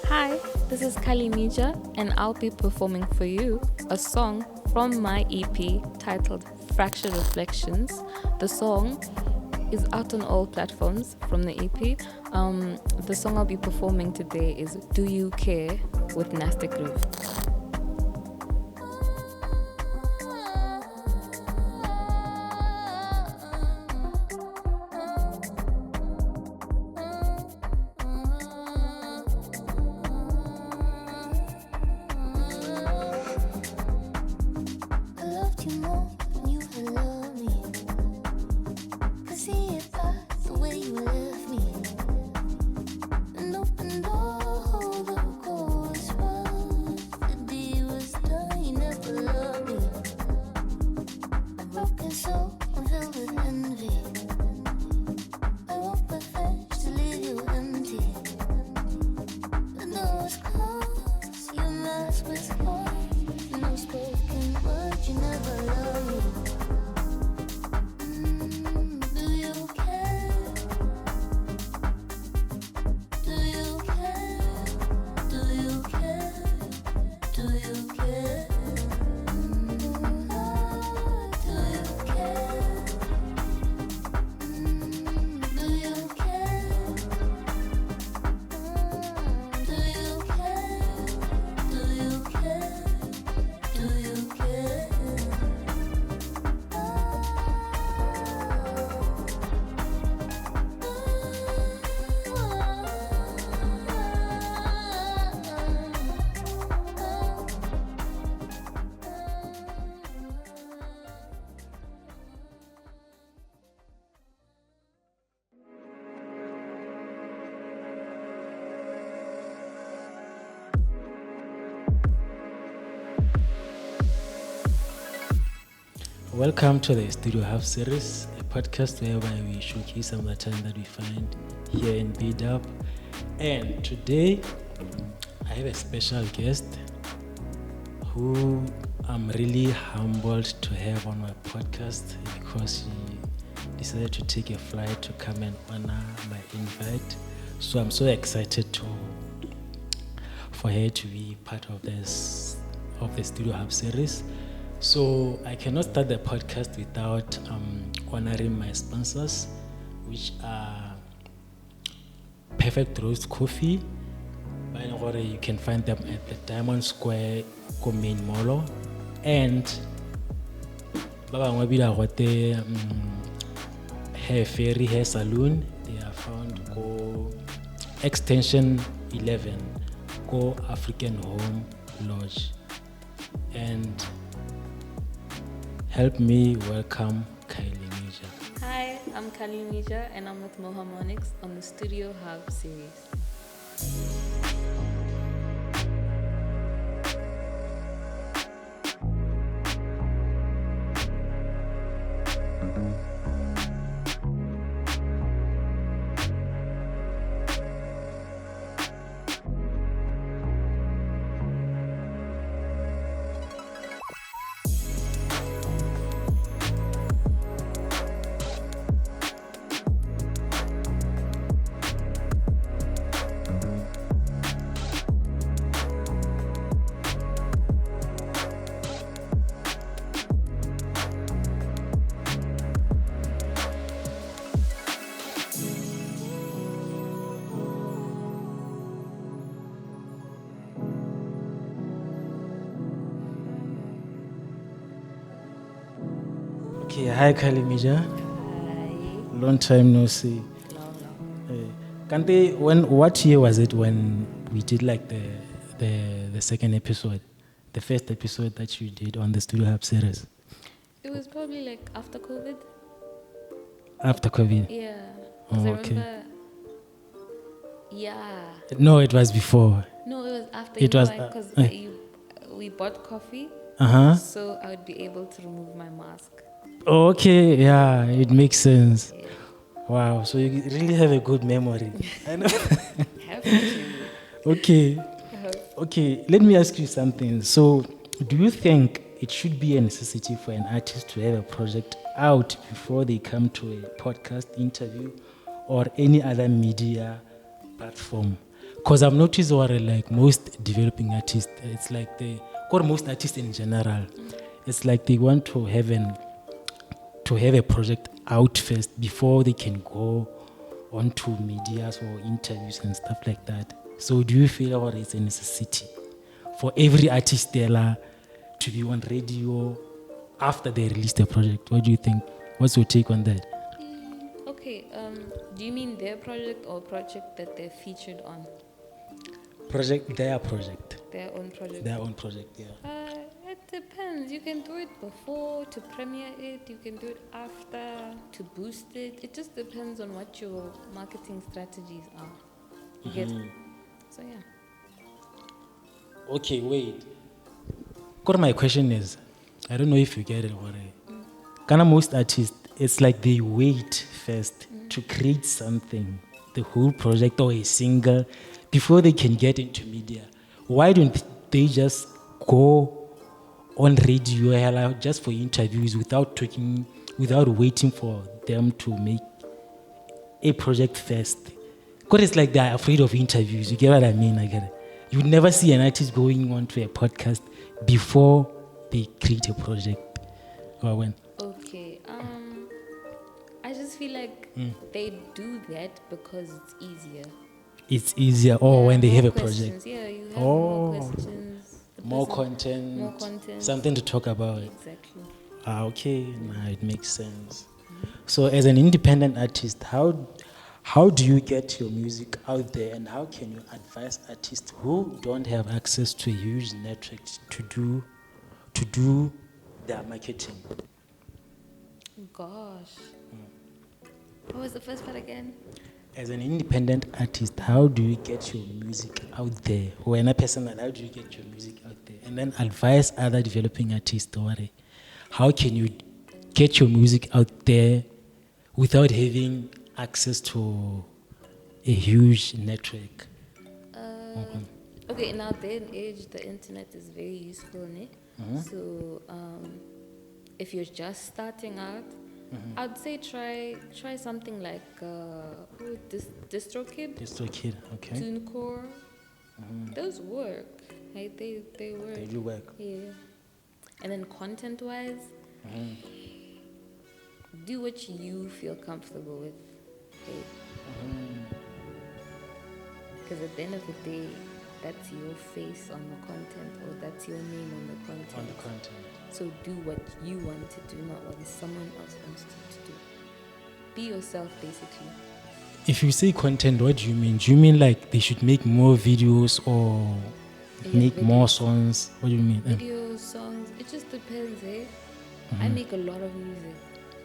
Hi, this is MIJA, and I'll be performing for you a song from my EP titled Fractured Reflections. The song is out on all platforms from the EP. The song I'll be performing today is Do You Care with Nasty Groove. Welcome to the Studio Hub series, a podcast whereby we showcase some of the talent that we find here in BDUB. And today, I have a special guest who I'm really humbled to have on my podcast because she decided to take a flight to come and honor my invite. So I'm so excited for her to be part of the Studio Hub series. So I cannot start the podcast without honoring my sponsors, which are Perfect Roast Coffee. By the way, you can find them at the Diamond Square Main Mall, and Hair Fairy Hair Salon. They are found go Extension 11, go African Home Lodge, and help me welcome MIJA. Hi, I'm MIJA, and I'm with Mohamonics on the Studio Hub series. Okay, hi MIJA. Hi. Long time no see. Long. Kante, what year was it when we did like the second episode, the first episode that you did on the Studio Hub series? It was probably like after COVID. After COVID? Yeah. Oh, I okay. remember. Yeah. No, it was before. No, it was after. It was because we bought coffee, so I would be able to remove my mask. Okay, yeah, it makes sense. Yeah. Wow, so you really have a good memory. I know. Have to. Okay, let me ask you something. So, do you think it should be a necessity for an artist to have a project out before they come to a podcast interview or any other media platform? Because I've noticed what like most developing artists, it's like or most artists in general, it's like they want to have a project out first before they can go onto medias or interviews and stuff like that. So do you feel what it's a necessity for every artist there to be on radio after they release their project? What do you think? What's your take on that? Okay, do you mean their project or project that they're featured on? Their project. Their own project? Their own project, yeah. It depends. You can do it before to premiere it. You can do it after to boost it. It just depends on what your marketing strategies are. You get? So yeah. Okay, wait. What my question is, I don't know if you get it or Ghana most artists, it's like they wait first to create something, the whole project or a single, before they can get into media. Why don't they just go on radio just for interviews without waiting for them to make a project first? Because it's like they're afraid of interviews. You get what I mean? I get it. You would never see an artist going on to a podcast before they create a project. Or when? Okay. I just feel like they do that because it's easier. It's easier. Or when they have a questions. project. Yeah, you have more questions. More content. Something to talk about. Exactly. Okay. Now it makes sense. So as an independent artist, how do you get your music out there, and how can you advise artists who don't have access to a huge network to do their marketing? Gosh. What was the first part again? As an independent artist, how do you get your music out there? Or in a personal, how do you get your music out there? And then advise other developing artists, how can you get your music out there without having access to a huge network? Okay, in our day and age, the internet is very useful, ne? So if you're just starting out, I'd say try something like DistroKid. DistroKid, okay. TuneCore. Those work, right? They work. They do work. Yeah. And then content-wise, do what you feel comfortable with. Because at the end of the day, that's your face on the content, or that's your name on the content. On the content. So do what you want to do, not what someone else wants to do. Be yourself, basically. If you say content, what do you mean? Do you mean like they should make more videos or make more songs? What do you mean? Videos, songs, it just depends, eh? I make a lot of music.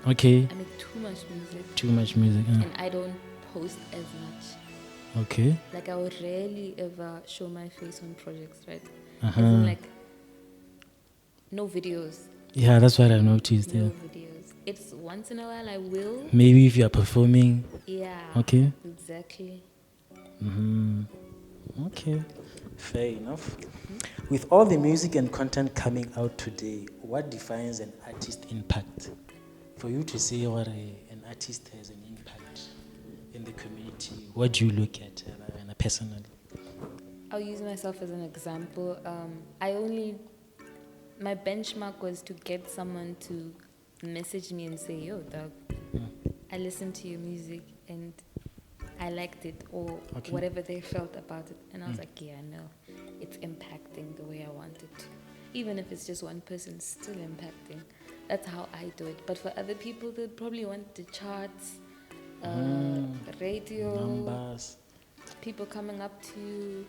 Okay. I make too much music. Too much music. And I don't post as much. Okay. Like I would rarely ever show my face on projects, right? As Uh-huh. in like no videos. Yeah, that's what I noticed. No Yeah. videos. It's once in a while I will. Maybe if you are performing. Yeah. Okay. Exactly. Okay. Fair enough. With all the music and content coming out today, what defines an artist impact? For you to say what an artist has an impact in the community, what do you look at personally? I'll use myself as an example. My benchmark was to get someone to message me and say, yo, dog, I listened to your music and I liked it, or whatever they felt about it. And I was like, yeah, I know. It's impacting the way I want it to. Even if it's just one person, still impacting. That's how I do it. But for other people, they'd probably want the charts, radio, numbers, people coming up to you.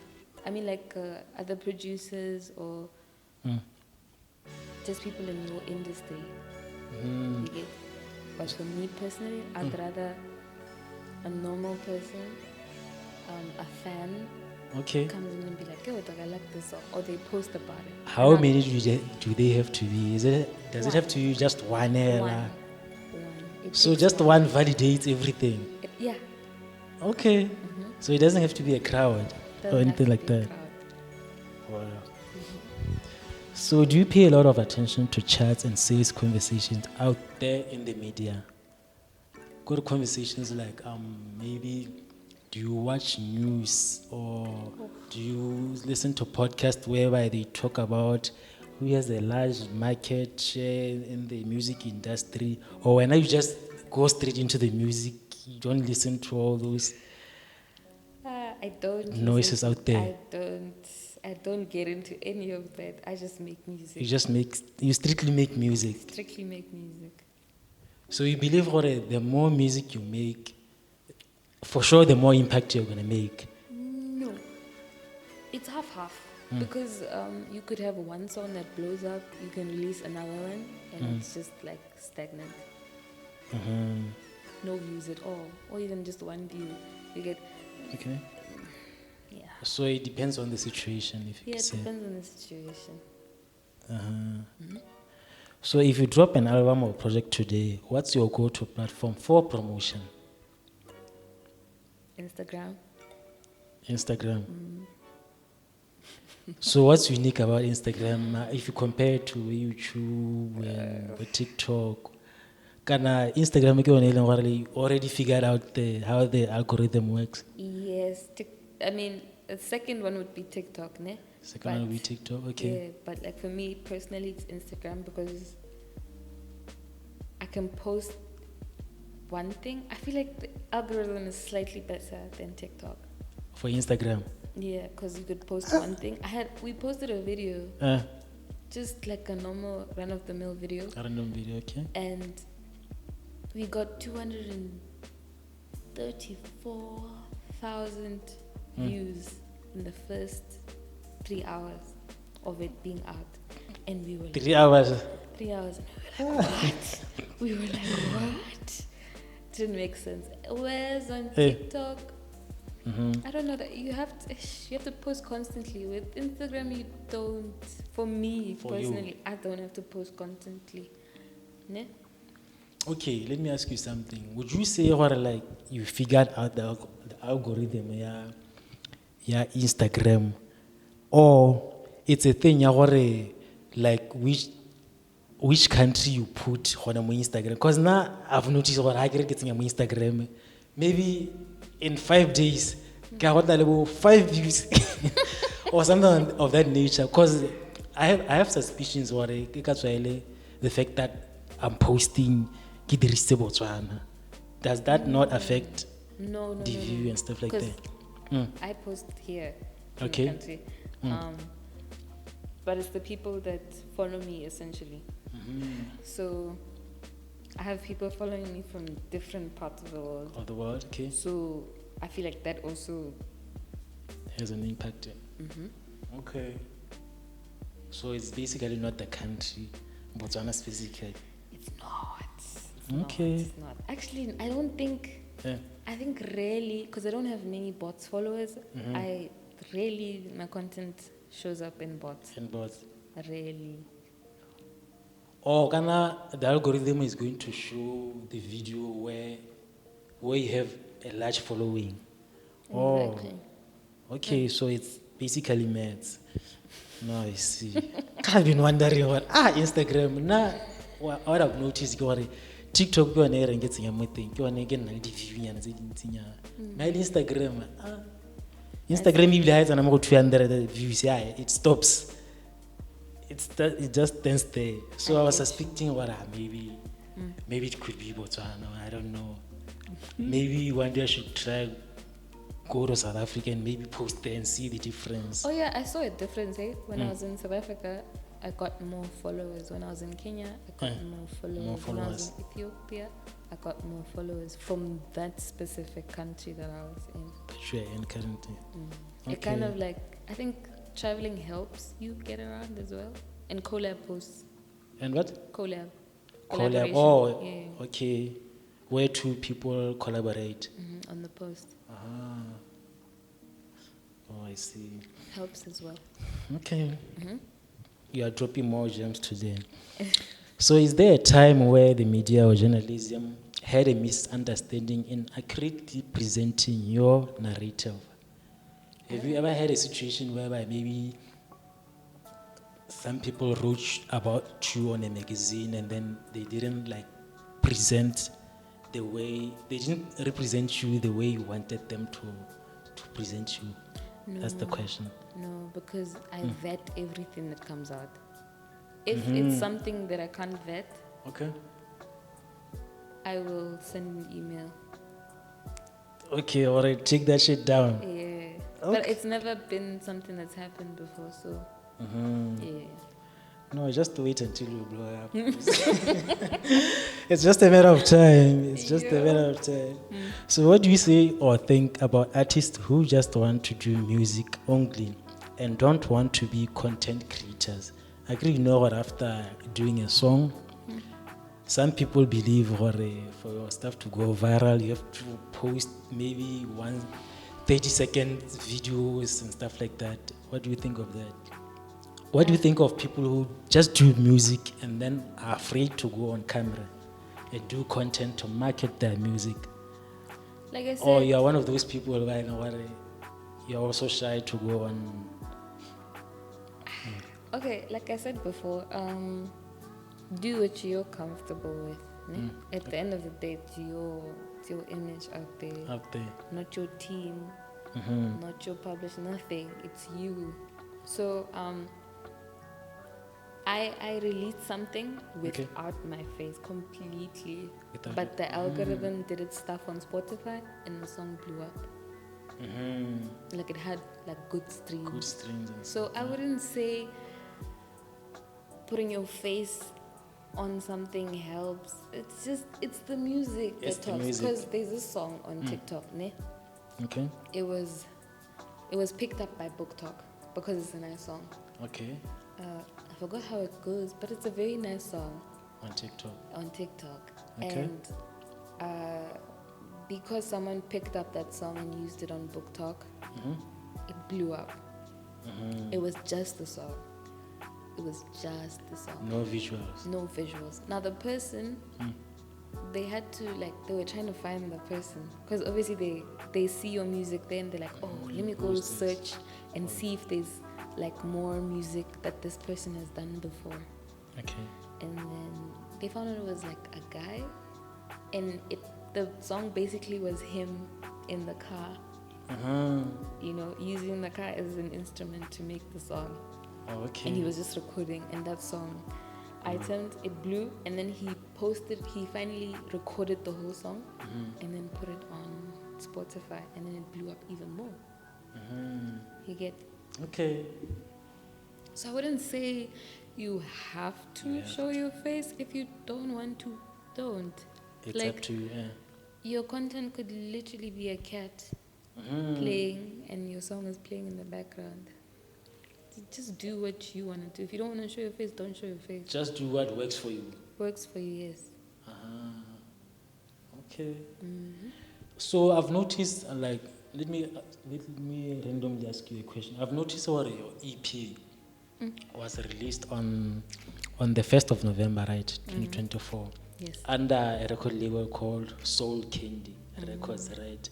I mean, like other producers or just people in your industry. You get? But for me personally, I'd rather a normal person, a fan, comes in and be like, yo, dog, I like this song, or they post about it. How many do they have to be? Does it have to be just one? One. So just one validates everything? Yeah. Okay. So it doesn't have to be a crowd or anything like that? Wow. So do you pay a lot of attention to chats and sales conversations out there in the media? Good conversations like maybe do you watch news or do you listen to podcasts whereby they talk about who has a large market share in the music industry, or when you just go straight into the music, you don't listen to all those I don't noises listen out there? I don't get into any of that. I just make music. You strictly make music. Strictly make music. So you believe what the more music you make, for sure the more impact you're gonna make. No. It's half. Because you could have one song that blows up, you can release another one, and it's just like stagnant. No views at all, or even just one view. You get, Okay. yeah. So it depends on the situation, if you Yeah, it say. depends on the situation. So if you drop an album or project today, what's your go-to platform for promotion? Instagram. Instagram. So what's unique about Instagram if you compare it to YouTube and TikTok? Kana Instagram you already figured out how the algorithm works. Yes. I mean, the second one would be TikTok, ne? Second one will be TikTok, okay. Yeah, but like for me personally, it's Instagram because I can post one thing. I feel like the algorithm is slightly better than TikTok. For Instagram. Yeah, because you could post one thing. We posted a video, just like a normal run-of-the-mill video, Random video, okay. and we got 234,000 views in the first 3 hours of it being out, and we were like, 3 hours. 3 hours, and we were like, what? We were like, what? Didn't make sense. Whereas on TikTok, I don't know that you have to post constantly. With Instagram, you don't. For me personally, I don't have to post constantly. Ne? Okay, let me ask you something. Would you say what like you figured out the algorithm Instagram, or it's a thing like which country you put on Instagram? Because now I've noticed what I get getting on Instagram. Maybe in 5 days, got 5 views or something of that nature. Because I have suspicions what the fact that I'm posting does that not affect No, the view and stuff like that? I post here in Okay. the country. But it's the people that follow me essentially. So I have people following me from different parts of the world. Of the world, okay. So I feel like that also Has an impact. Okay. So it's basically not the country, Botswana specifically. it's not. Okay. It's not. Actually, I don't think. Yeah. I think rarely, because I don't have many bots followers. I rarely my content shows up in bots. And both. Rarely. Or the algorithm is going to show the video where you have a large following. Exactly. Oh, okay, so it's basically maths. No, I see. I've been wondering what Instagram. Nah, what I've noticed is TikTok go na gets in my thing. Go na get na di view yana tse dintsi nya. Na Instagram Instagram if has an amount 200 views, yeah, it stops. It just stands there. So I was suspecting maybe it could be Botswana. I don't know. Maybe one day I should try go to South Africa and maybe post there and see the difference. Oh yeah, I saw a difference. When I was in South Africa, I got more followers. When I was in Kenya, I got more followers. When I was in Ethiopia, I got more followers from that specific country that I was in. That you are in currently. It kind of like, I think traveling helps you get around as well. And collab posts. And what? Collab. Collab. Collaboration. Oh, Yeah. okay. Where two people collaborate. On the post. Oh, I see. Helps as well. Okay. You are dropping more gems today. So is there a time where the media or journalism had a misunderstanding in accurately presenting your narrative? Have you ever had a situation whereby maybe some people wrote about you on a magazine and then they didn't present the way they didn't represent you the way you wanted them to present you? That's the No. question. No, because I vet everything that comes out. If it's something that I can't vet, Okay. I will send an email. Okay, all right, take that shit down. Yeah. But it's never been something that's happened before, so yeah. No, just wait until you blow up. It's just a matter of time. It's just a matter of time. So, what do you say or think about artists who just want to do music only and don't want to be content creators? I agree, you know what, after doing a song, some people believe for your stuff to go viral, you have to post maybe 30-second videos and stuff like that. What do you think of that? What do you think of people who just do music and then are afraid to go on camera and do content to market their music? Like I said, Or you're one of those people like you're also shy to go on. okay, like I said before, do what you're comfortable with. Ne? At the end of the day, it's your image out there, not your team, not your publisher, nothing. It's you. So I released something without my face completely, but the algorithm did its stuff on Spotify, and the song blew up. Like it had like good streams. Good streams. So I wouldn't say putting your face on something helps. It's the music It's that the talks. music. Because there's a song on TikTok, ne? Okay. It was picked up by Book Talk because it's a nice song. Okay. I forgot how it goes, but it's a very nice song On TikTok. Okay. And because someone picked up that song and used it on Book Talk, it blew up. It was just the song. No visuals. No visuals. Now the person, they had to they were trying to find the person because obviously they see your music there and they're like, oh, let me go search and see if there's like more music that this person has done before. Okay. And then they found out it was like a guy, and the song basically was him in the car. Using the car as an instrument to make the song. Oh, okay. And he was just recording, and that song itemized, it blew, and then he finally recorded the whole song and then put it on Spotify, and then it blew up even more. You get? Okay. So I wouldn't say you have to show your face. If you don't want to, don't. It's up to you, yeah. Your content could literally be a cat playing, and your song is playing in the background. Just do what you want to do. If you don't want to show your face, don't show your face. Just do what works for you. Works for you, yes. Okay. So I've noticed, let me randomly ask you a question. I've noticed your EP was released on the 1st of November, right, 2024. Yes. Under a record label called Soul Candy Records, right?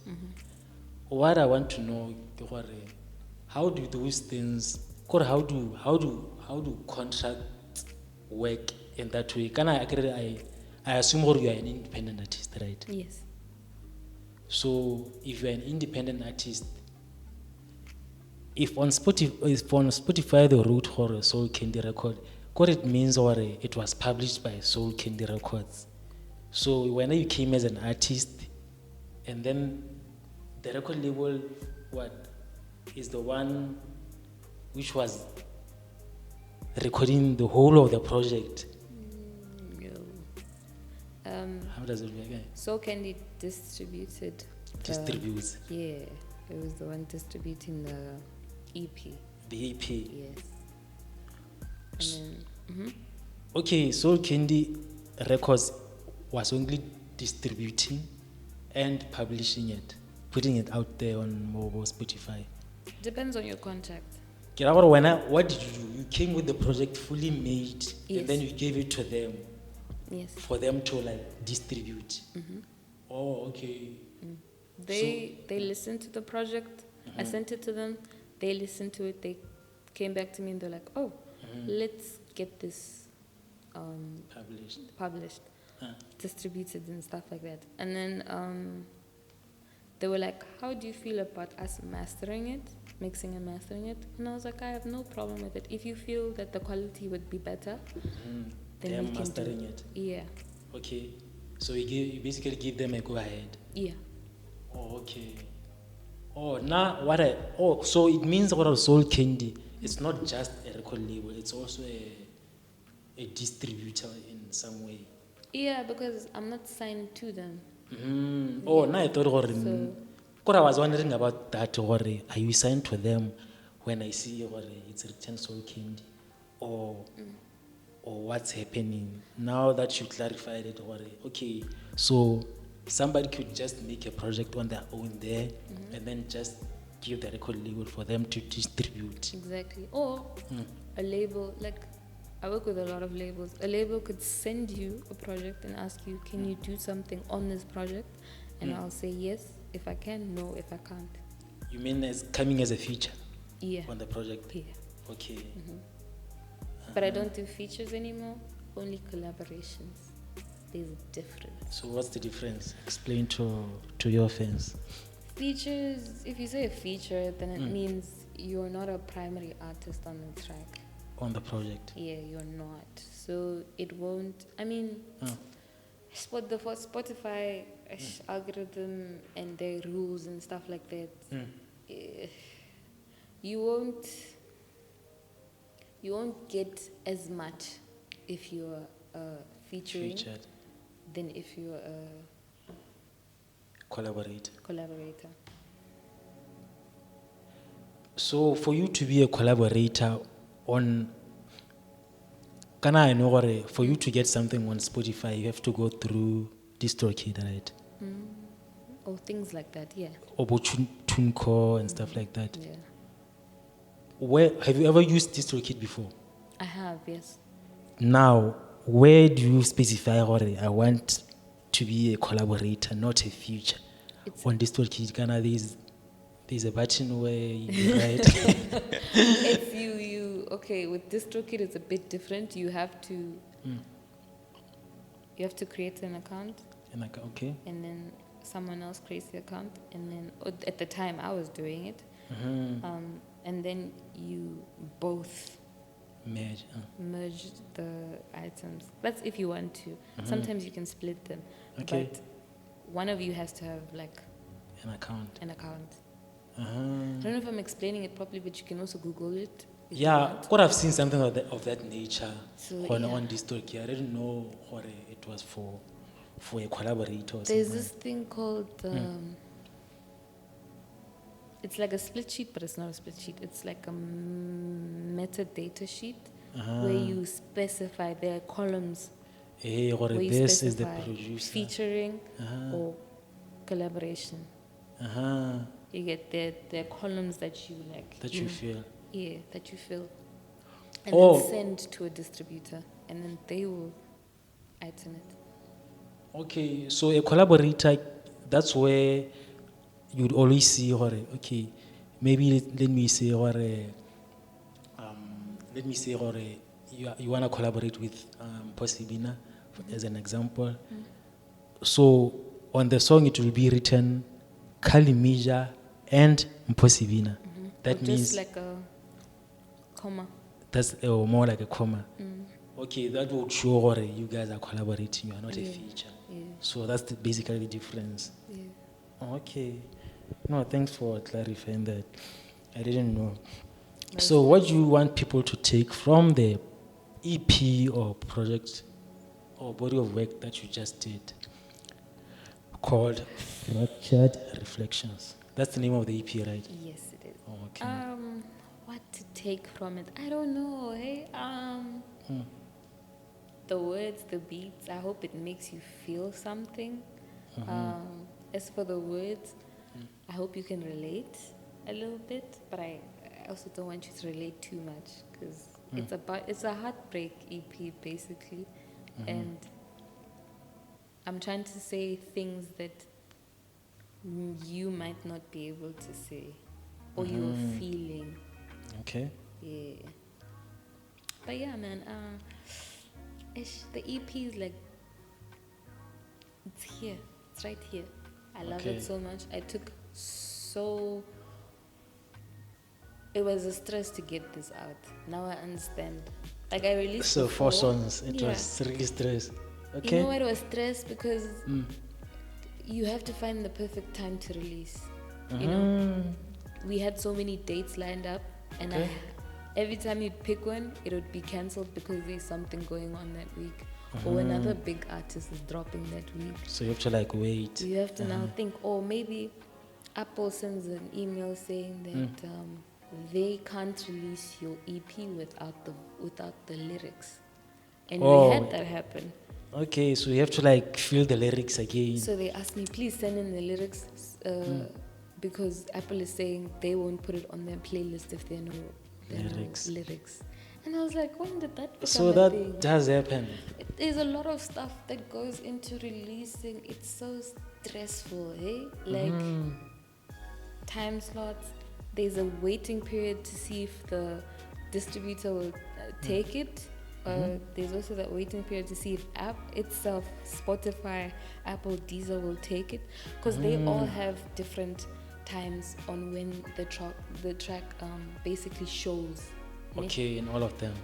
What I want to know, how do those things? How do contracts work in that way? I assume you are an independent artist, right? Yes. So if you're an independent artist, if on Spotify they wrote for a Soul Candy record, what it means it was published by Soul Candy Records. So when you came as an artist, and then the record label is the one which was recording the whole of the project. How does it work? Soul Candy distributed. Distributes. Yeah, it was the one distributing the EP. The EP. Yes. And then, Okay, Soul Candy Records was only distributing and publishing it, putting it out there on mobile Spotify. Depends on your contract. What did you do? You came with the project fully made, and then you gave it to them. Yes. For them to distribute. Oh, okay. They listened to the project. I sent it to them. They listened to it. They came back to me and they're like, "Oh, let's get this published." distributed and stuff like that. And then they were like, how do you feel about us mastering it, mixing and mastering it? And I was like, I have no problem with it. If you feel that the quality would be better, then They're we can mastering do it. Yeah. Okay. So you basically give them a go ahead. Yeah. Oh, okay. Oh, now so it means what Soul Candy, it's not just a record label, it's also a distributor in some way. Yeah, because I'm not signed to them. Oh, now I thought So- I was wondering about that. Are you signed to them when I see it's written Soul Candy? Or what's happening? Now that you clarified it, okay, so somebody could just make a project on their own there and then just give the record label for them to distribute. Exactly. Or a label, like I work with a lot of labels. A label could send you a project and ask you, can you do something on this project? And I'll say yes if I can, no if I can't. You mean as coming as a feature Yeah. on the project? Yeah. Okay. But I don't do features anymore, only collaborations. There's a difference. So what's the difference? Explain to your fans. Features, if you say a feature, then it means you're not a primary artist on the track. On the project. Yeah, you're not. So it won't, I mean, the Spotify algorithm and their rules and stuff like that, you won't get as much if you're featuring Featured. than if you're a Collaborator. collaborator. So for you to be a collaborator on, can I know for you to get something on Spotify, you have to go through DistroKid, right? Or things like that, yeah. Or TuneCore and stuff like that. Yeah. Where have you ever used DistroKid before? I have, yes. Now, where do you specify I want to be a collaborator, not a feature? It's- On DistroKid, there's a button where you write. If you okay, with DistroKid it's a bit different. You have to create an account, And okay. and then someone else creates the account, and then at the time I was doing it, and then you both merge the items. That's if you want to. Sometimes you can split them, Okay. but one of you has to have like An account. an account. I don't know if I'm explaining it properly, but you can also Google it. if you Yeah, want. could have seen something of that nature So, on yeah. DistroKid. I didn't know what it was for a collaborator or There's something. this thing called it's like a split sheet, but it's not a split sheet. It's like a metadata sheet where you specify there are columns Hey, where you this is the specify producer. featuring or collaboration. You get there are columns that you like. That you know, feel. Yeah, that you fill. And Oh. then send to a distributor, and then they will item it. Okay, so a collaborator, that's where you'd always see okay, maybe let me say you wanna collaborate with Posibina as an example. So on the song it will be written Kali MIJA and Mposibina. That Or means just like a comma. that's more like a comma. Okay, that would show you guys are collaborating, you are not a feature. Yeah. So that's basically the difference. Yeah. Okay. No, thanks for clarifying that. I didn't know. So what do you want people to take from the EP or project or body of work that you just did called Fractured Reflections? That's the name of the EP, right? Yes, it is. Oh, okay. What to take from it? I don't know. Hey, the words, the beats. I hope it makes you feel something. As for the words, I hope you can relate a little bit, but I also don't want you to relate too much because it's a heartbreak EP basically, and I'm trying to say things that you might not be able to say, or you're feeling. Okay. Yeah. But yeah, man. The EP is like It's here. It's right here. I love Okay. it so much. I took so. It was a stress to get this out. Now I understand. Like I released So before. 4 songs. It Yeah. was really stress. You know Okay. why it was stress? Because Mm. you have to find the perfect time to release. You know, Mhm. we had so many dates lined up, and Okay. every time you'd pick one, it would be cancelled because there's something going on that week, or another big artist is dropping that week. So you have to like wait. You have to now think, or maybe Apple sends an email saying that they can't release your EP without the lyrics, and we had that happen. Okay, so you have to like feel the lyrics again. So they asked me, please send in the lyrics because Apple is saying they won't put it on their playlist if there are no lyrics. And I was like, when did that become So a that thing? does happen. There's a lot of stuff that goes into releasing. It's so stressful, hey? Like time slots. There's a waiting period to see if the distributor will take it. There's also that waiting period to see if app itself, Spotify, Apple, Deezer will take it, because they all have different times on when the track basically shows. Okay, in all of them.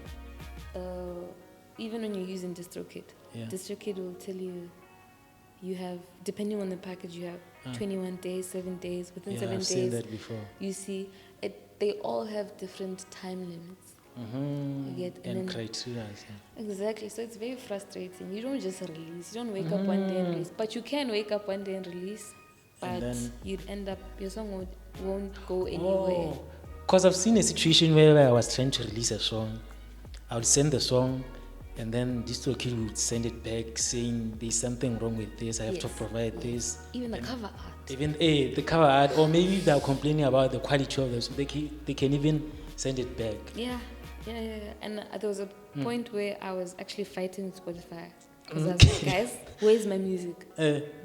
Even when you're using DistroKid, Yeah. DistroKid will tell you have, depending on the package, you have 21 days, 7 days. Within Yeah, 7 I've days, seen that before. you see it. They all have different time limits. You get, And then criteria. exactly. So it's very frustrating. You don't just release. You don't wake up one day and release. But you can wake up one day and release. But And then you'd end up, your song won't go anywhere. Because I've seen a situation where I was trying to release a song. I would send the song, and then DistroKid would send it back saying there's something wrong with this. I have to Yes. provide this. Even the cover art. Even the cover art, or maybe they're complaining about the quality of this. They can even send it back. Yeah. And there was a point where I was actually fighting with Spotify. Because I was like, guys, where's my music?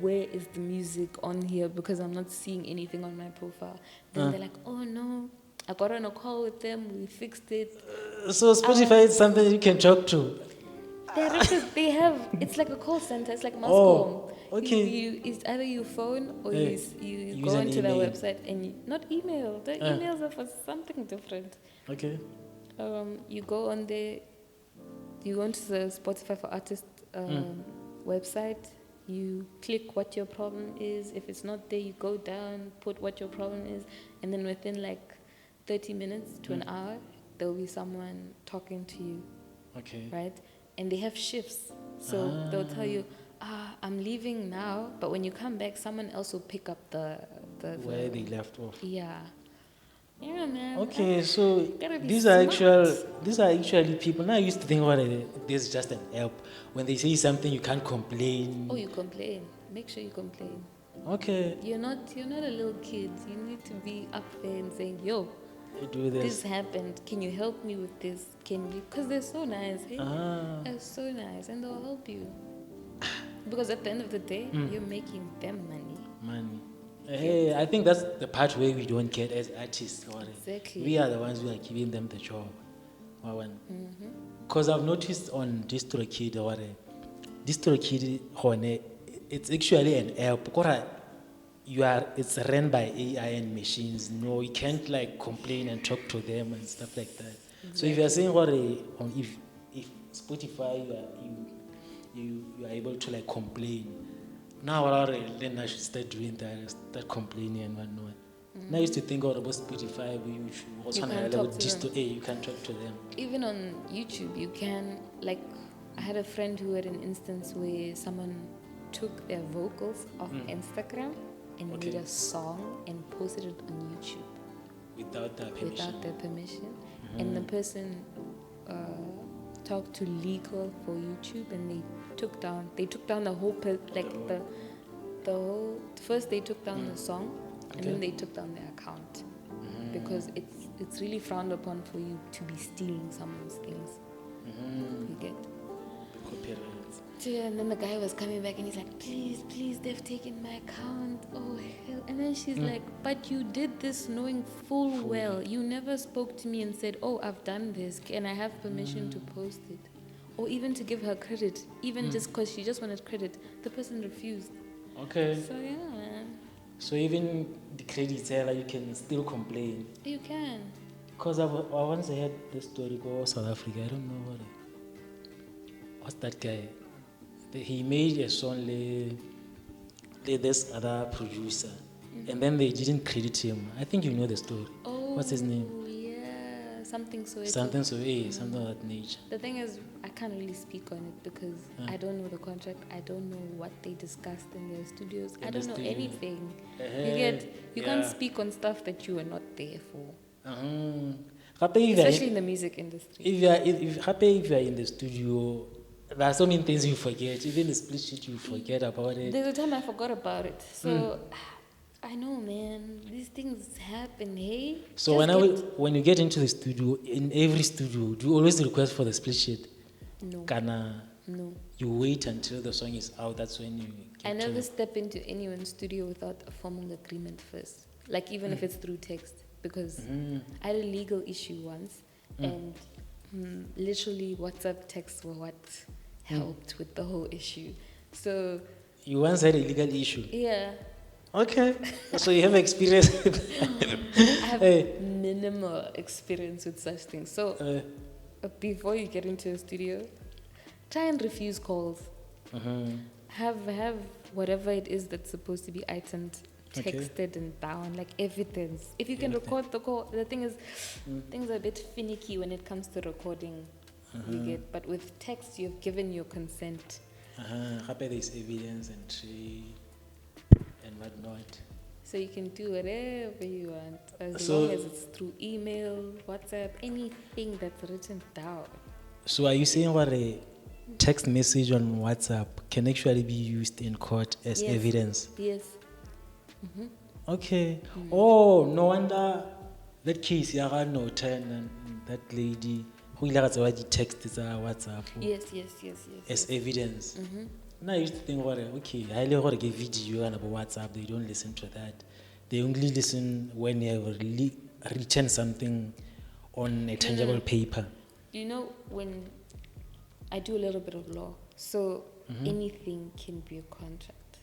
Where is the music on here? Because I'm not seeing anything on my profile. Then they're like, oh no, I got on a call with them, we fixed it. So Spotify is something you can talk to. They have, it's like a call center, it's like Mascom. Oh, okay. It's either you phone or you use go an onto their email. website and not email. The emails are for something different. Okay. You go on there, you go into the Spotify for Artists website, you click what your problem is. If it's not there, you go down, put what your problem is, and then within like 30 minutes to an hour, there'll be someone talking to you, Okay. right? And they have shifts. So they'll tell you, I'm leaving now, but when you come back, someone else will pick up the Where they left off. Yeah. Yeah, man. Okay, so Gotta be these are smart. actually people. Now I used to think about it. This is just an help. When they say something, you can't complain. Oh, you complain. Make sure you complain. Okay, You're not a little kid. You need to be up there and saying, yo, you do this. this happened. Can you help me with this? Can you? Because they're so nice. Hey? They're so nice, and they'll help you. Because at the end of the day, you're making them money. Hey, I think that's the part where we don't get as artists. Exactly. We are the ones who are giving them the job. Because I've noticed on DistroKid, it's actually an app. It's run by AI and machines. No, you can't like complain and talk to them and stuff like that. So if you are saying if Spotify you are able to like complain. Now then I should start doing that, start complaining and whatnot. Now I used to think about Spotify, you should also You have can't a talk to distro. You can talk to them. Even on YouTube, you can, like, I had a friend who had an instance where someone took their vocals off Instagram and made a song and posted it on YouTube. Without their permission. Without their permission. And the person talked to legal for YouTube, and they took down the whole first they took down the song, and then they took down their account, because it's really frowned upon for you to be stealing someone's things. You get Copyrights. yeah. And then the guy was coming back and he's like, please, they've taken my account. Oh hell. And then she's like, but you did this knowing full well. You never spoke to me and said, oh, I've done this. Can I have permission to post it? or even to give her credit, even just because she just wanted credit, the person refused. Okay. So yeah, man, So even the credits, like, you can still complain. you can. Because I once heard this story about South Africa. I don't know what's that guy. He made a song with this other producer, and then they didn't credit him. I think you know the story. Oh, What's his name? yeah, something so. Something so, something of that nature. The thing is, I can't really speak on it because I don't know the contract. I don't know what they discussed in their studios. I don't know anything. You can't speak on stuff that you are not there for. Especially in the music industry. If you are in the studio, there are so many things you forget. Even the split sheet, you forget about it. There's a time I forgot about it. So I know, man. These things happen, hey? So when you get into the studio, in every studio, do you always request for the split sheet? No. No. You wait until the song is out. That's when you get I never step into anyone's studio without a formal agreement first. Like, even if it's through text. Because I had a legal issue once. And literally WhatsApp texts were what helped with the whole issue. So... You once had a legal issue? Yeah. Okay. So you have experience. I have minimal experience with such things. So before you get into a studio, try and refuse calls. Have whatever it is that's supposed to be itemed texted and down, like evidence. If you can record the call, the thing is, things are a bit finicky when it comes to recording. You get, but with text, you've given your consent. There's evidence and whatnot. So you can do whatever you want, as long as it's through email, WhatsApp, anything that's written down. So are you saying what a text message on WhatsApp can actually be used in court as evidence? Yes. Okay. Oh, no wonder that case, no turn and that lady who the text is WhatsApp. Yes. As evidence. Now I used to think, okay, I only get video and about WhatsApp. They don't listen to that. They only listen when you have written something on a tangible paper. You know, when I do a little bit of law, so anything can be a contract.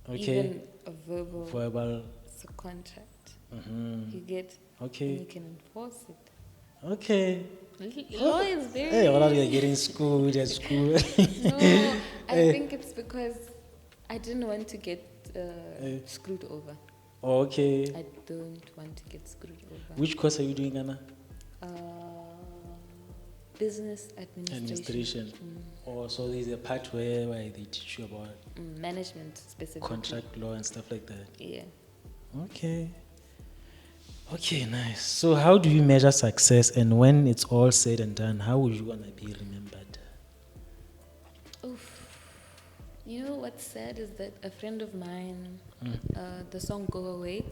Okay. Even a verbal. It's a contract. You get. Okay. And you can enforce it. Okay. Law is very... Hey, what are you getting schooled at school? No, I think it's because I didn't want to get screwed over. Okay. I don't want to get screwed over. Which course are you doing, Anna? Business administration. Oh, so there's a part where they teach you about management specifically. Contract law and stuff like that. Yeah. Okay, nice. So how do you measure success, and when it's all said and done, how would you want to be remembered? Oof. You know what's sad is that a friend of mine, the song Go Away,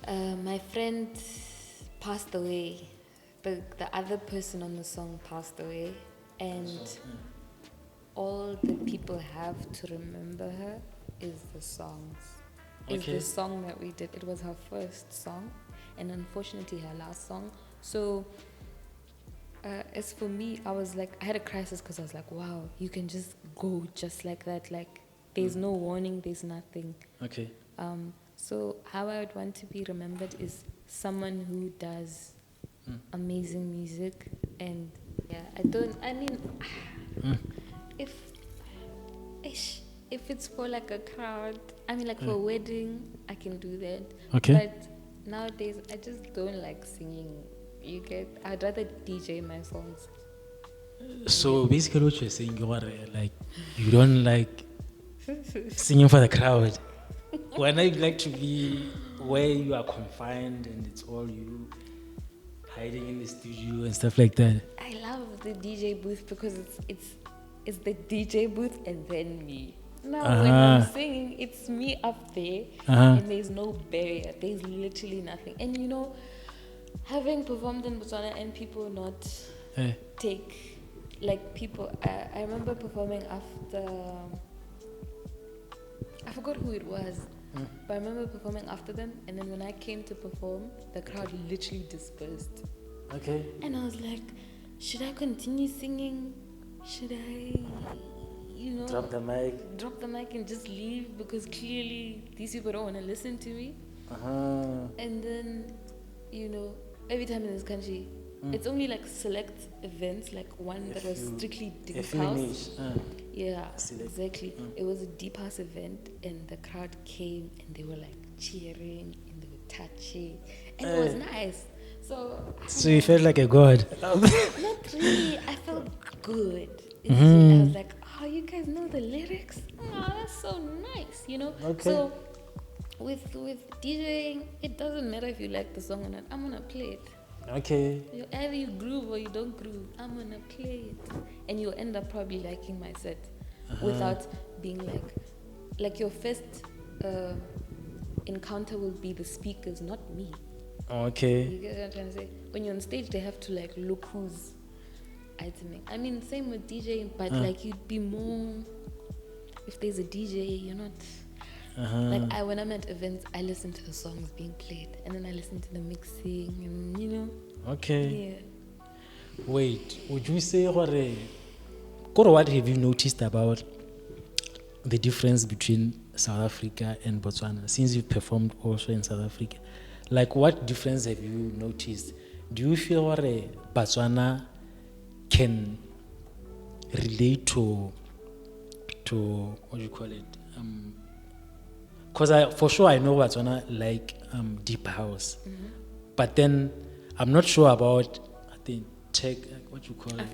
my friend passed away. The other person on the song passed away, and all the people have to remember her is the songs. Is the song that we did. It was her first song, and unfortunately her last song. So as for me, I was like, I had a crisis because I was like, wow, you can just go just like that. Like, there's no warning, there's nothing. Okay. So how I would want to be remembered is someone who does amazing music, and if it's for like a crowd, like for a wedding, I can do that. Okay. But nowadays, I just don't like singing. I'd rather DJ my songs. So basically what you're saying, you don't like singing for the crowd. When I like to be where you are confined and it's all you hiding in the studio and stuff like that. I love the DJ booth because it's the DJ booth and then me. Now when I'm singing, it's me up there and there's no barrier. There's literally nothing. And you know, having performed in Botswana and people not take, like people, I remember performing after, I forgot who it was, but I remember performing after them, and then when I came to perform, the crowd literally dispersed. Okay. And I was like, should I continue singing? Should I, Drop the mic. drop the mic and just leave because clearly these people don't want to listen to me? Uh-huh. And then, every time in this country, it's only like select events, like one that was strictly deep house. Niche. Yeah, Select. exactly. It was a deep house event, and the crowd came and they were like cheering and they were touching, and it was nice. So you felt like a god. not really. I felt good. I was like, oh, you guys know the lyrics? Oh, that's so nice, Okay. So with DJing, it doesn't matter if you like the song or not. I'm gonna play it. Okay. Either you groove or you don't groove. I'm gonna play it, and you'll end up probably liking my set without being like your first encounter will be the speakers, not me. Okay. You get what I'm trying to say? When you're on stage, they have to like look who's iteming. I mean, same with DJing, but like you'd be more. If there's a DJ, you're not. Like when I'm at events, I listen to the songs being played, and then I listen to the mixing, and Okay. Yeah. Wait, would you say what have you noticed about the difference between South Africa and Botswana since you've performed also in South Africa? Like, what difference have you noticed? Do you feel what Botswana can relate to what do you call it? Because for sure I know Botswana like deep house, but then I'm not sure about tech. What you call it?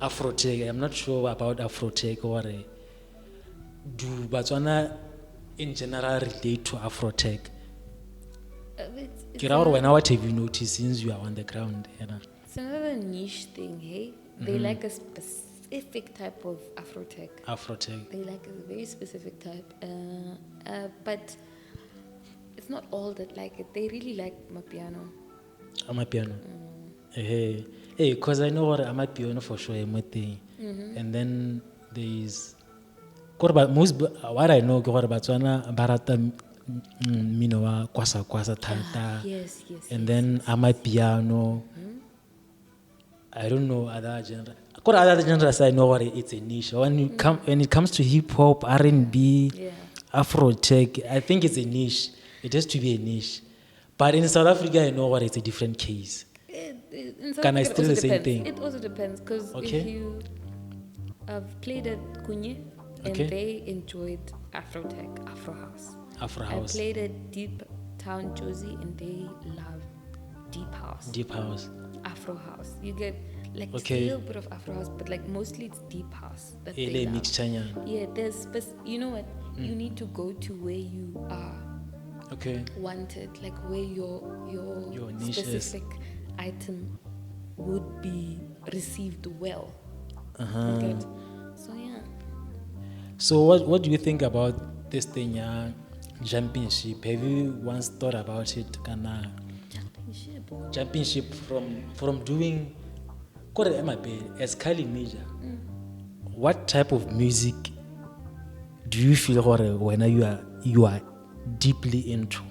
Afrotech. I'm not sure about Afrotech or do Botswana in general relate to Afrotech? What have you noticed since you are on the ground? It's another niche thing, hey? They like a specific type of Afrotech. They like a very specific type. But it's not all that like it. They really like Mapiano. Amapiano. Hey, because I know what Amapiano for sure. And then there is. What I know, Botswana Barata Minoa Kwasa Tata. Yes. And then Amapiano. I don't know other genre. Other genres I know what it's a niche. When it comes to hip hop, R&B, Afro-tech, I think it's a niche. It has to be a niche. But in South Africa, I know what it's a different case. Can I still the same thing? It also depends because if you have played at Kunye and they enjoyed Afro-tech, Afro House. I played at Deep Town Josie and they love Deep House. Afro House. You get like a little bit of Afro House, but like mostly it's Deep House that they love. Yeah, there's you know what? You need to go to where you are wanted, like where your specific item would be received well. Okay. So yeah. So what do you think about this thing, jumping ship? Have you once thought about it? Jumping ship from doing as MIJA. What type of music do you feel when you are deeply into?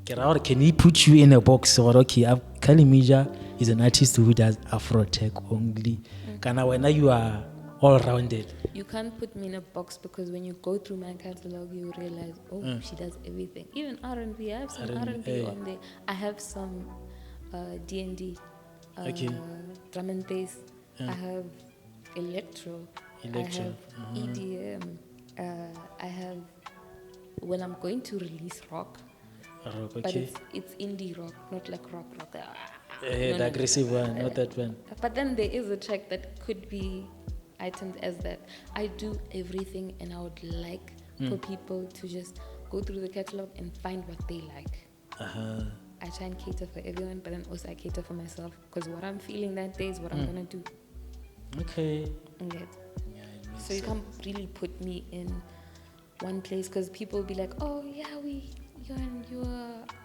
Can we put you in a box or MIJA is an artist who does Afro-tech only? When you are all rounded. You can't put me in a box because when you go through my catalog, you realize, she does everything. Even R&B, I have some R&B on there. I have some D&D, drum and bass. I have electro. I have EDM. I have, when I'm going to release rock, but it's indie rock, not like rock. The aggressive one, not that one. But then there is a track that could be items as that. I do everything, and I would like for people to just go through the catalog and find what they like. I try and cater for everyone, but then also I cater for myself because what I'm feeling that day is what I'm gonna do. Okay. So you can't really put me in one place because people will be like, "Oh yeah, you're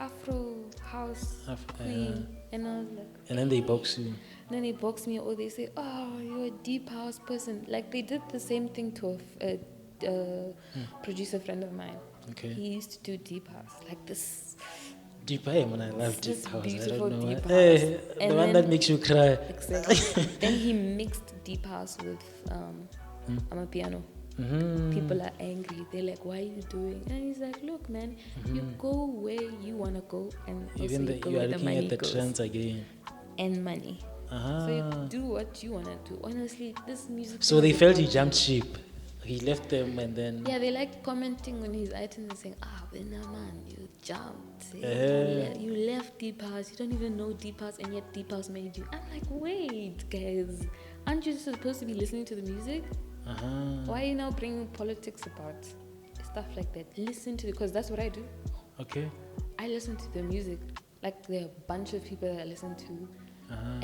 Afro house queen," and I was like, and then they box you. Then they box me, or they say, "Oh, you're a deep house person." Like they did the same thing to a producer friend of mine. He used to do deep house, like this Deep, hey, man, I love It's deep just house. I beautiful don't know deep why. Hey, house. the And one then- that makes you cry. Exactly. Then he mixed deep house with amapiano. People are angry. They're like, "Why are you doing?" And he's like, "Look, man, you go where you wanna go, and also Even you go you are where the looking money at the goes trends again. and money. So Uh-huh. you do what you wanna do. Honestly, this music. So thing they is a felt he problem. jumped ship. He left them and then. Yeah, they like commenting on his items and saying, Winner man, you jumped. You left Deep House. You don't even know Deep House, and yet Deep House made you. I'm like, wait, guys, aren't you supposed to be listening to the music? Uh-huh. Why are you now bringing politics about stuff like that? Listen to because that's what I do. Okay. I listen to the music. Like there are a bunch of people that I listen to,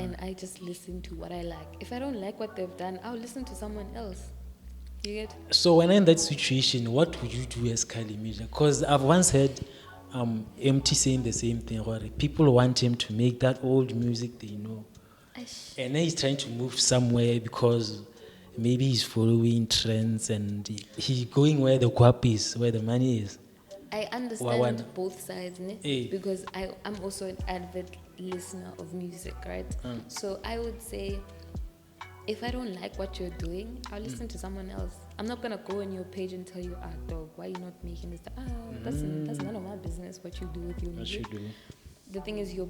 and I just listen to what I like. If I don't like what they've done, I'll listen to someone else. You get? So when in that situation, what would you do as Kylie MIJA? Because I've once heard MT saying the same thing. Where people want him to make that old music they know. And then he's trying to move somewhere because maybe he's following trends and he going where the guap is, where the money is. I understand both sides, ne? Eh. Because I'm also an avid listener of music, right? So I would say, if I don't like what you're doing, I'll listen to someone else. I'm not gonna go on your page and tell you, dog, why are you not making this? That's none of my business what you do with your music. What you do. The thing is, you're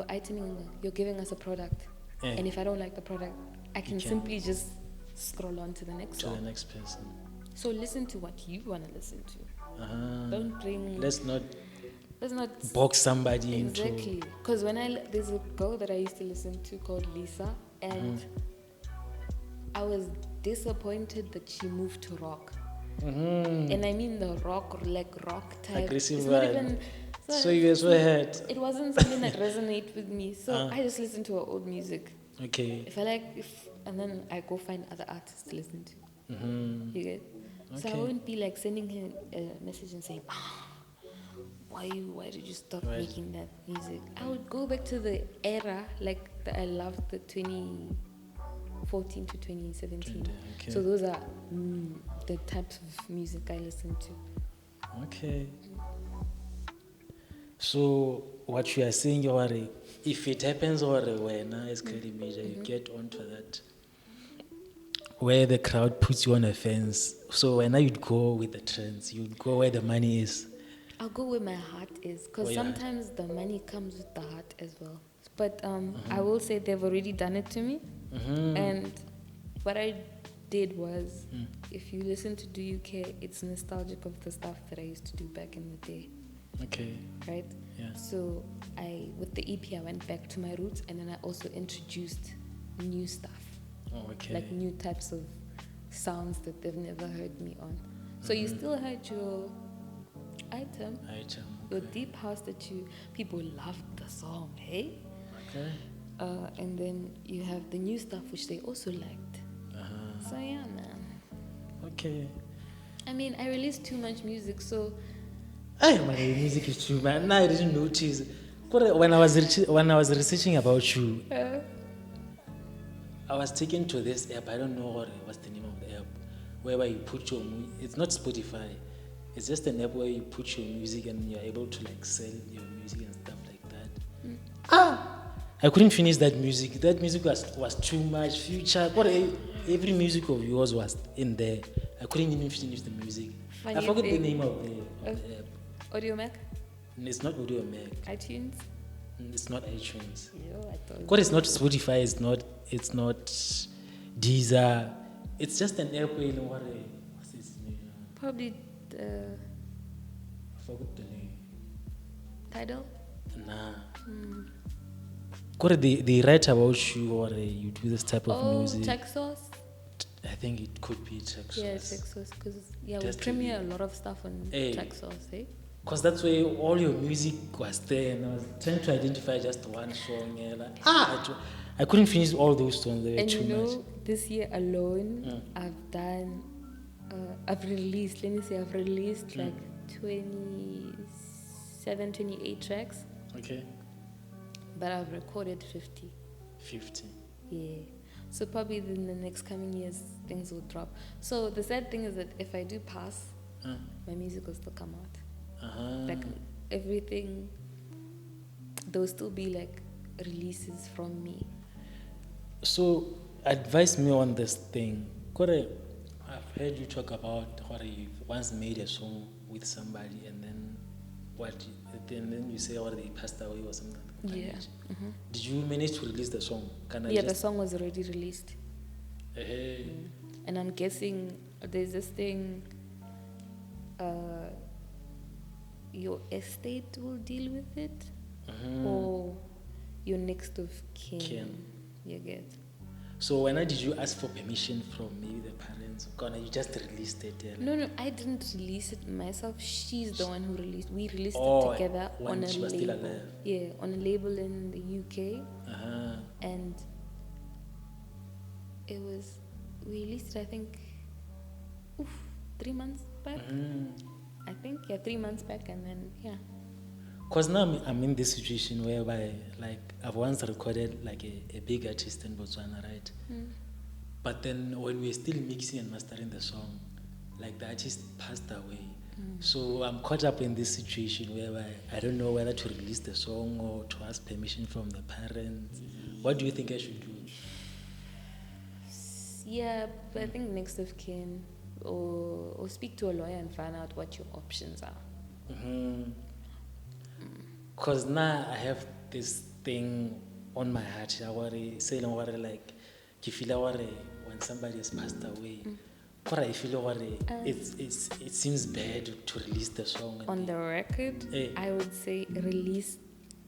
iteming, you're giving us a product, and if I don't like the product, I can simply just scroll on to the next To song. the next person. So listen to what you wanna listen to. Uh-huh. Don't bring. Let's not box somebody exactly. Because there's a girl that I used to listen to called Lisa, and I was disappointed that she moved to rock. And I mean the rock, like rock type. Aggressive It's not vibe. even. So you guys were hurt. It wasn't something that resonated with me. So I just listened to her old music. Okay. If I like, and then I go find other artists to listen to. You get? So I Okay. won't be like sending her a message and saying, why did you stop making that music? I would go back to the era, like I loved the 2014 to 2017. Okay. So those are the types of music I listen to. Okay. So what you are saying, if it happens when as Kylie MIJA, you get onto that where the crowd puts you on a fence. So when you'd go with the trends, you'd go where the money is. I'll go where my heart is, because sometimes the money comes with the heart as well. But I will say they've already done it to me. And what I did was, if you listen to Do UK, it's nostalgic of the stuff that I used to do back in the day. Okay. Right? Yeah. So with the EP, I went back to my roots, and then I also introduced new stuff. Oh, okay. Like new types of sounds that they've never heard me on. So you still had your item, your deep house that people loved the song, hey? Okay. And then you have the new stuff which they also liked. So yeah, man. Okay. I mean, I released too much music, so. My music is too man. I didn't notice. When I was researching about you, I was taken to this app. I don't know what's the name of the app, whereby you put your music. It's not Spotify. It's just an app where you put your music and you're able to like sell your music and stuff like that. I couldn't finish that music. That music was too much. Future. Every music of yours was in there. I couldn't even finish the music. I forgot the name of the app. Audio Mac? It's not Audio Mac. iTunes? It's not iTunes. Yo, I thought. It's not Spotify. It's not Deezer. It's just an app where what's its name? Probably the I forgot the name. Tidal? Nah. They write about you or you do this type of music. Tech Source? I think it could be Tech Source. Yeah, Tech Source, because we Just premiere a lot of stuff on Tech Source, eh? Because that's where all your music was there, and I was trying to identify just one song. I couldn't finish all those songs. They were And too much. this year alone, I've released like 27, 28 tracks. Okay. But I've recorded 50. 50. Yeah. So probably in the next coming years, things will drop. So the sad thing is that if I do pass, my music will still come out. Like everything there'll still be like releases from me. So advise me on this thing. Kore, I've heard you talk about how you've once made a song with somebody and then then you say they passed away or something. Yeah. Did you manage to release the song? Can I Yeah, just the song was already released. And I'm guessing there's this thing, your estate will deal with it, or your next of kin. You get. So when did you ask for permission from maybe the parents? Or you just released it? No, I didn't release it myself. She's the one who released. We released Oh, it together when on a she was still label. alive. Yeah, on a label in the UK, and it was we released it. I think, 3 months back. I think 3 months back, and then Because now I'm in this situation whereby, like, I've once recorded like a big artist in Botswana, right? But then when we're still mixing and mastering the song, like the artist passed away. So I'm caught up in this situation whereby I don't know whether to release the song or to ask permission from the parents. What do you think I should do? Yeah, but I think next of kin, or speak to a lawyer and find out what your options are. Because now I have this thing on my heart. I worry, saying worry like, you feel worry when somebody has passed away. I feel worry. It seems bad to release the song. On the record, I would say release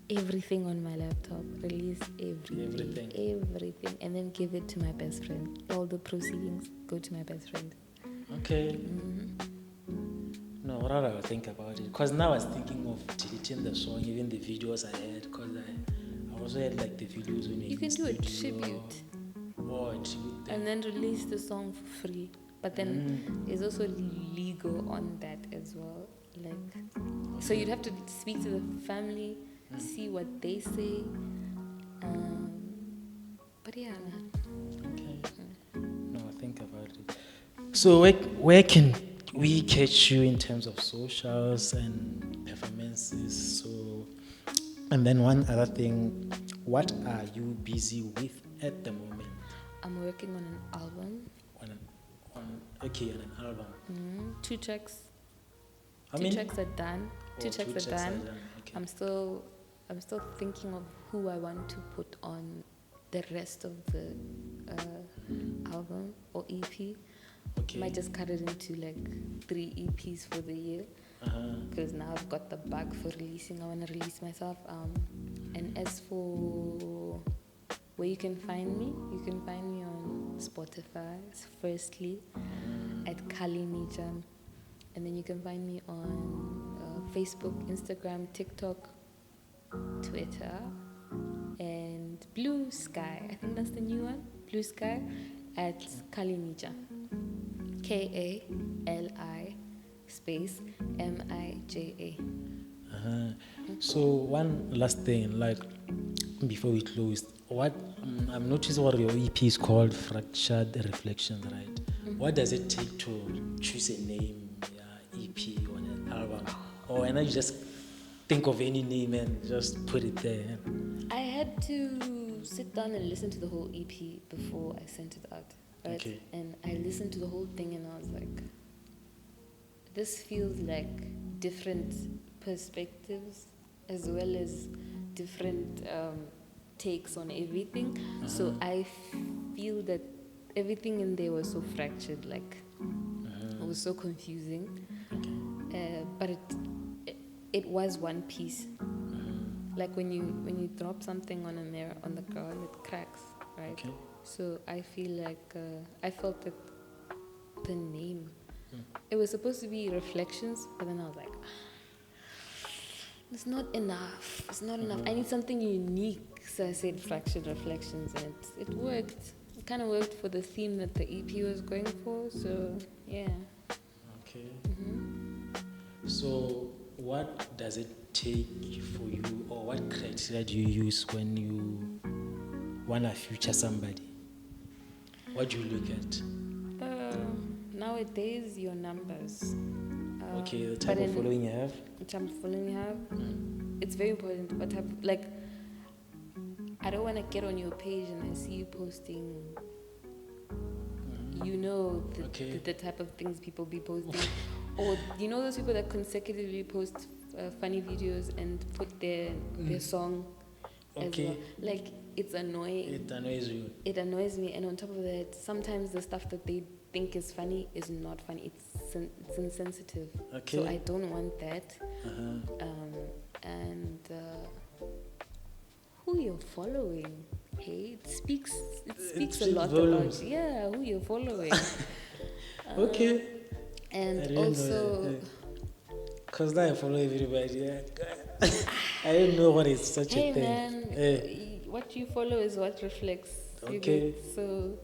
everything on my laptop. Release everything, and then give it to my best friend. All the proceedings go to my best friend. Okay. No, what I will think about it. Because now I was thinking of deleting the song, even the videos I had. Because I also had like the videos when you can do a tribute. Oh, a tribute. And then release the song for free. But then there's also legal on that as well. Like, so you'd have to speak to the family, see what they say. But yeah, man. Okay. No, think about it. So where can we catch you in terms of socials and performances? So, and then one other thing, what are you busy with at the moment? I'm working on an album. On an album. 2 tracks. How Two many? tracks are done. Two tracks are done. Okay. I'm still thinking of who I want to put on the rest of the album or EP. Okay. Might just cut it into like 3 EPs for the year. Because now I've got the bug for releasing. I want to release myself. And as for where you can find me on Spotify, firstly, at MIJA. And then you can find me on Facebook, Instagram, TikTok, Twitter, and Blue Sky. I think that's the new one. Blue Sky at MIJA. KALI space MIJA. So one last thing, like before we close, what I'm noticing what your EP is called Fractured Reflections, right? What does it take to choose a name, EP on an album? Or and you just think of any name and just put it there? I had to sit down and listen to the whole EP before I sent it out. Right? Okay. And I listened to the whole thing and I was like, this feels like different perspectives as well as different takes on everything. So I feel that everything in there was so fractured, like it was so confusing. But it was one piece. Like when you drop something on a mirror on the ground, it cracks, right? Okay. So I feel like I felt that the name, it was supposed to be Reflections, but then I was like, it's not enough. It's not enough. I need something unique. So I said Fractured Reflections, and it worked. It kind of worked for the theme that the EP was going for. So yeah. Okay. So what does it take for you, or what criteria do you use when you want to feature somebody? What do you look at? Nowadays, your numbers. Okay, the But type of in- following you have. Which I'm following you have. It's very important. What type like I don't want to get on your page and I see you posting. You know Okay. the type of things people be posting, or you know those people that consecutively post funny videos and put their song as Okay. well. Like it's annoying. It annoys you. It annoys me, and on top of that, sometimes the stuff that they think is funny is not funny. It's insensitive. Okay. So I don't want that. Uh-huh. And who you're following, hey, it speaks speaks a lot volumes. about who you're following. Okay. I And didn't know also, that. Because now I follow everybody. Yeah. I didn't know what is such hey a thing. man, Hey. what you follow is what reflects. You Okay. get? So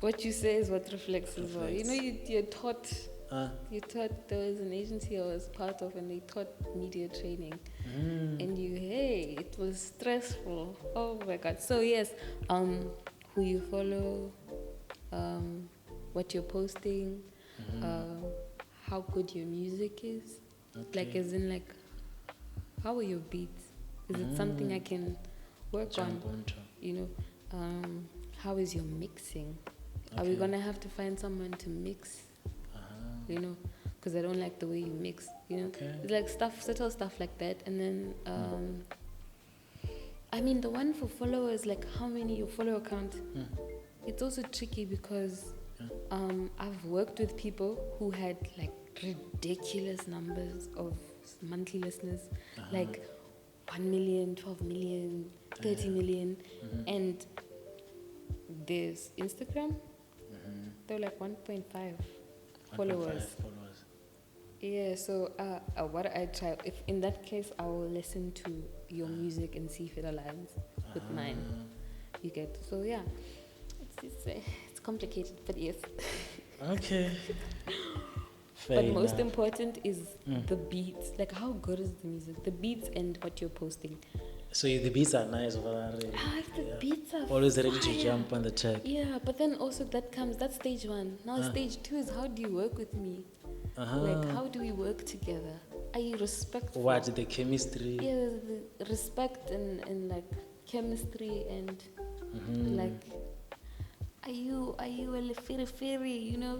what you say is what reflects as well. You know, you're taught. You taught, there was an agency I was part of, and they taught media training. And it was stressful. Oh my God. So yes, who you follow, what you're posting, how good your music is. Okay. Like as in like, how are your beats? Is it something I can work Jump on? onto. You know, how is your mixing? Are we Okay. gonna have to find someone to mix? You know, because I don't like the way you mix. You know, Okay. it's like subtle stuff like that. And then, I mean, the one for followers, like how many your follower count. It's also tricky because I've worked with people who had like ridiculous numbers of monthly listeners, like 1 million, 12 million, 30 million, and there's Instagram. They're like 1.5 followers. Yeah, so what I try, if in that case, I will listen to your music and see if it aligns with mine. You get, so yeah, it's complicated, but yes. Okay. But most important is the beats. Like, how good is the music? The beats and what you're posting. So the beats are nice. If the beats are always ready to fire. jump on the track. Yeah, but then also that's stage one. Now stage two is how do you work with me? Like, how do we work together? Are you respectful? What, the chemistry? Yeah, the respect and like chemistry and like, are you a fairy, you know?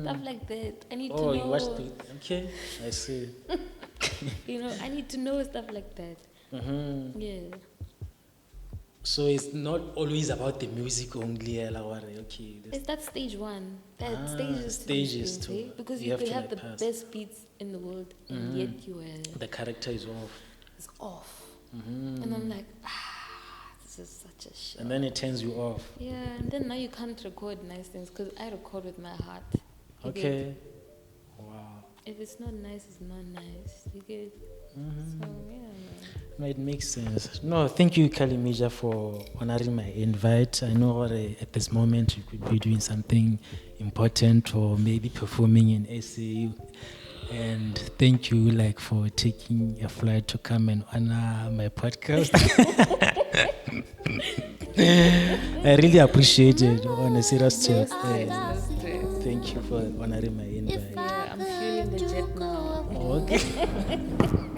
Stuff like that. I need to know. Oh, you watched it. Okay, I see. You know, I need to know stuff like that. Yeah. So it's not always about the music only. Okay. It's that stage one. That stages stages two. too. See? Because You you have could to, have like, the pass. best beats in the world, and yet The character is off. it's off. And I'm like, this is such a shit. And then it turns you off. Yeah, and then now you can't record nice things because I record with my heart. You Okay. get? Wow. If it's not nice, it's not nice. You get? So yeah, man. No, it makes sense. No, thank you, MIJA, for honoring my invite. I know at this moment you could be doing something important or maybe performing in SAU. And thank you, like, for taking a flight to come and honor my podcast. I really appreciate it on a serious chat. Thank you for honoring my invite. Yeah, I'm feeling the jet now. Okay.